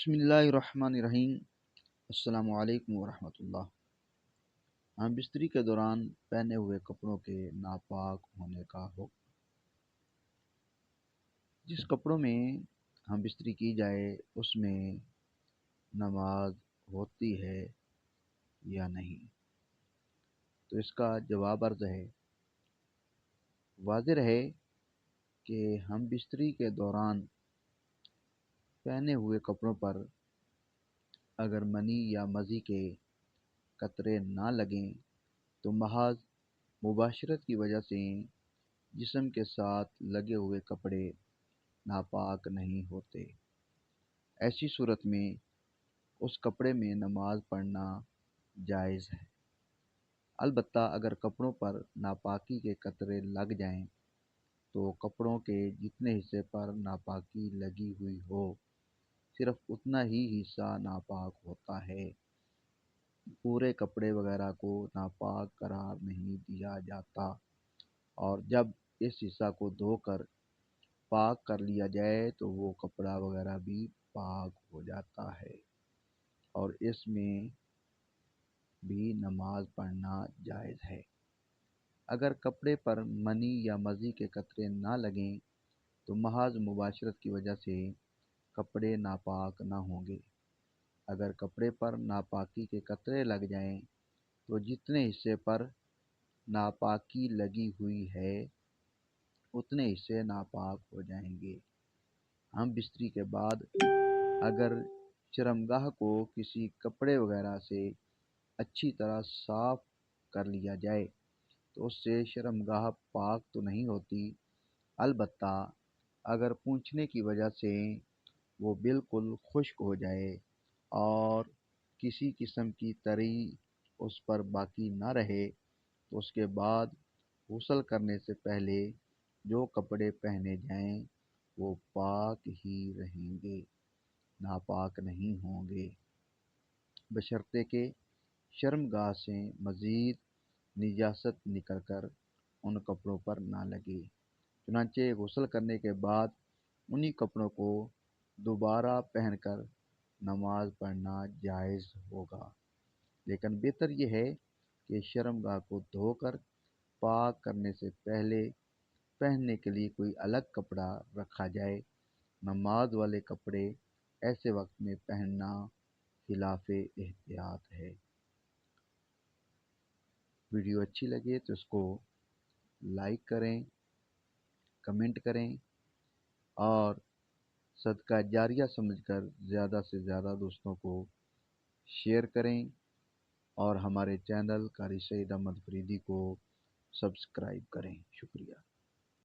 बिस्मिल्लाहिर्रहमानिर्रहीम। अस्सलामु अलैकुम वरहमतुल्लाह। हम बिस्तरी के दौरान पहने हुए कपड़ों के नापाक होने का हुक्म। जिस कपड़ों में हम बिस्तरी की जाए उसमें नमाज होती है या नहीं, तो इसका जवाब अर्ज़ है। वाज़ेह है कि हम बिस्तरी के दौरान पहने हुए कपड़ों पर अगर मनी या मज़ी के कतरे ना लगें तो महज मुबाशरत की वजह से जिस्म के साथ लगे हुए कपड़े नापाक नहीं होते। ऐसी सूरत में उस कपड़े में नमाज पढ़ना जायज़ है। अलबत्ता अगर कपड़ों पर नापाकी के कतरे लग जाएं तो कपड़ों के जितने हिस्से पर नापाकी लगी हुई हो सिर्फ उतना ही हिस्सा नापाक होता है। पूरे कपड़े वगैरह को नापाक करार नहीं दिया जाता, और जब इस हिस्सा को धोकर पाक कर लिया जाए तो वो कपड़ा वगैरह भी पाक हो जाता है और इसमें भी नमाज पढ़ना जायज़ है। अगर कपड़े पर मनी या मज़ी के कतरे ना लगें तो महज मुबाशरत की वजह से कपड़े नापाक ना होंगे। अगर कपड़े पर नापाकी के कतरे लग जाएं तो जितने हिस्से पर नापाकी लगी हुई है उतने हिस्से नापाक हो जाएंगे। हम बिस्तरी के बाद अगर शर्मगाह को किसी कपड़े वगैरह से अच्छी तरह साफ कर लिया जाए तो उससे शर्मगाह पाक तो नहीं होती, अलबत्ता अगर पूंछने की वजह से वो बिल्कुल खुश्क हो जाए और किसी किस्म की तरी उस पर बाकी ना रहे तो उसके बाद गुस्ल करने से पहले जो कपड़े पहने जाएं वो पाक ही रहेंगे, नापाक नहीं होंगे, बशर्ते के शर्मगाह से मज़ीद निजासत निकल कर उन कपड़ों पर ना लगे। चुनांचे गुस्ल करने के बाद उन्हीं कपड़ों को दोबारा पहनकर नमाज पढ़ना जायज़ होगा, लेकिन बेहतर यह है कि शर्मगाह को धोकर पाक करने से पहले पहनने के लिए कोई अलग कपड़ा रखा जाए। नमाज वाले कपड़े ऐसे वक्त में पहनना खिलाफ़े एहतियात है। वीडियो अच्छी लगे तो इसको लाइक करें, कमेंट करें और सदका जारिया समझकर ज़्यादा से ज़्यादा दोस्तों को शेयर करें और हमारे चैनल कारी सईद अहमद फरीदी को सब्सक्राइब करें। शुक्रिया।